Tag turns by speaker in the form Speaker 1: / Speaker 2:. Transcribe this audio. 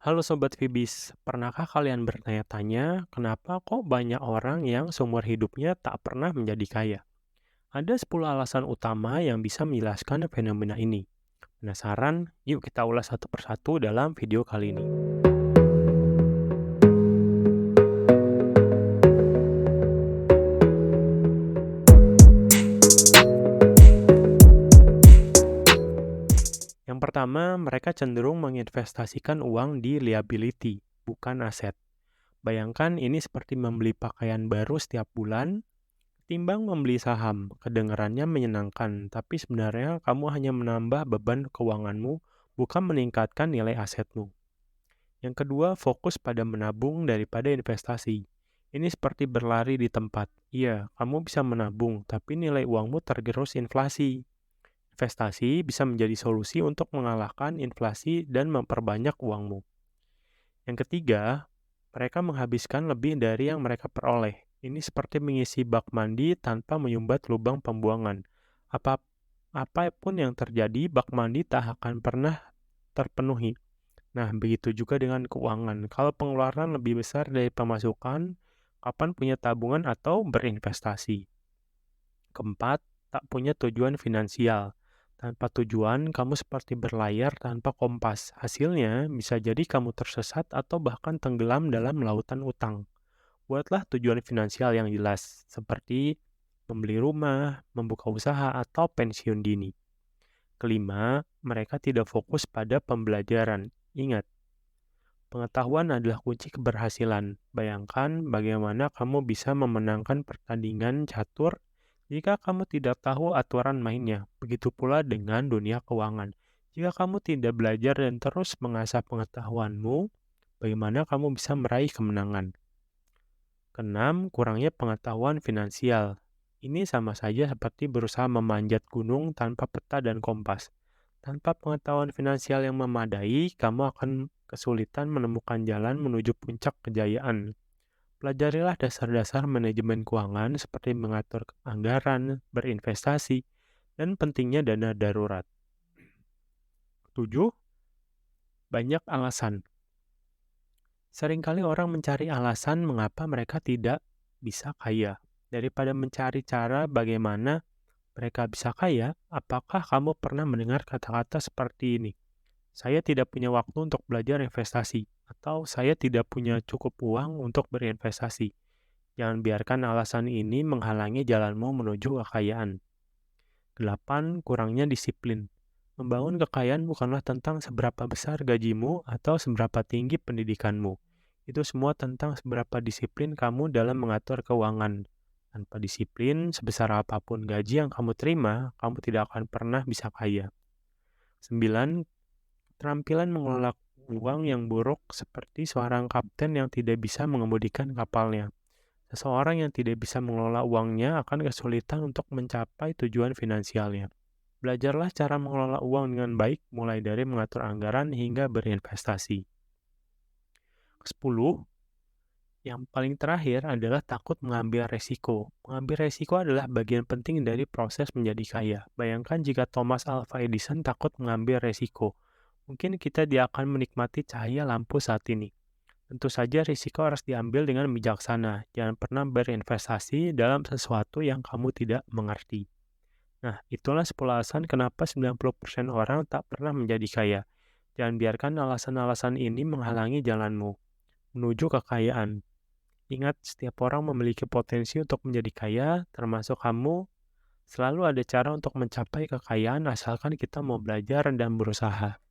Speaker 1: Halo Sobat Fibis, pernahkah kalian bertanya-tanya kenapa kok banyak orang yang seumur hidupnya tak pernah menjadi kaya? Ada 10 alasan utama yang bisa menjelaskan fenomena ini. Penasaran? Yuk kita ulas satu persatu dalam video kali ini. Yang pertama, mereka cenderung menginvestasikan uang di liability, bukan aset. Bayangkan ini seperti membeli pakaian baru setiap bulan. Ketimbang membeli saham, kedengarannya menyenangkan, tapi sebenarnya kamu hanya menambah beban keuanganmu, bukan meningkatkan nilai asetmu. Yang kedua, fokus pada menabung daripada investasi. Ini seperti berlari di tempat. Iya, kamu bisa menabung, tapi nilai uangmu tergerus inflasi. Investasi bisa menjadi solusi untuk mengalahkan inflasi dan memperbanyak uangmu. Yang ketiga, mereka menghabiskan lebih dari yang mereka peroleh. Ini seperti mengisi bak mandi tanpa menyumbat lubang pembuangan. Apa apapun yang terjadi, bak mandi tak akan pernah terpenuhi. Nah, begitu juga dengan keuangan. Kalau pengeluaran lebih besar dari pemasukan, kapan punya tabungan atau berinvestasi? Keempat, tak punya tujuan finansial. Tanpa tujuan, kamu seperti berlayar tanpa kompas. Hasilnya bisa jadi kamu tersesat atau bahkan tenggelam dalam lautan utang. Buatlah tujuan finansial yang jelas, seperti membeli rumah, membuka usaha, atau pensiun dini. Kelima, mereka tidak fokus pada pembelajaran. Ingat, pengetahuan adalah kunci keberhasilan. Bayangkan bagaimana kamu bisa memenangkan pertandingan catur jika kamu tidak tahu aturan mainnya. Begitu pula dengan dunia keuangan. Jika kamu tidak belajar dan terus mengasah pengetahuanmu, bagaimana kamu bisa meraih kemenangan? Keenam, kurangnya pengetahuan finansial. Ini sama saja seperti berusaha memanjat gunung tanpa peta dan kompas. Tanpa pengetahuan finansial yang memadai, kamu akan kesulitan menemukan jalan menuju puncak kejayaan. Pelajarilah dasar-dasar manajemen keuangan seperti mengatur anggaran, berinvestasi, dan pentingnya dana darurat. 7. Banyak alasan. Seringkali orang mencari alasan mengapa mereka tidak bisa kaya. Daripada mencari cara bagaimana mereka bisa kaya, apakah kamu pernah mendengar kata-kata seperti ini? Saya tidak punya waktu untuk belajar investasi, atau saya tidak punya cukup uang untuk berinvestasi. Jangan biarkan alasan ini menghalangi jalanmu menuju kekayaan. 8. Kurangnya disiplin. Membangun kekayaan bukanlah tentang seberapa besar gajimu atau seberapa tinggi pendidikanmu. Itu semua tentang seberapa disiplin kamu dalam mengatur keuangan. Tanpa disiplin, sebesar apapun gaji yang kamu terima, kamu tidak akan pernah bisa kaya. 9. Keterampilan mengelola uang yang buruk seperti seorang kapten yang tidak bisa mengemudikan kapalnya. Seseorang yang tidak bisa mengelola uangnya akan kesulitan untuk mencapai tujuan finansialnya. Belajarlah cara mengelola uang dengan baik, mulai dari mengatur anggaran hingga berinvestasi. 10. Yang paling terakhir adalah takut mengambil resiko. Mengambil resiko adalah bagian penting dari proses menjadi kaya. Bayangkan jika Thomas Alva Edison takut mengambil resiko. Mungkin kita tidak akan menikmati cahaya lampu saat ini. Tentu saja risiko harus diambil dengan bijaksana. Jangan pernah berinvestasi dalam sesuatu yang kamu tidak mengerti. Nah, itulah 10 alasan kenapa 90% orang tak pernah menjadi kaya. Jangan biarkan alasan-alasan ini menghalangi jalanmu menuju kekayaan. Ingat, setiap orang memiliki potensi untuk menjadi kaya, termasuk kamu. Selalu ada cara untuk mencapai kekayaan asalkan kita mau belajar dan berusaha.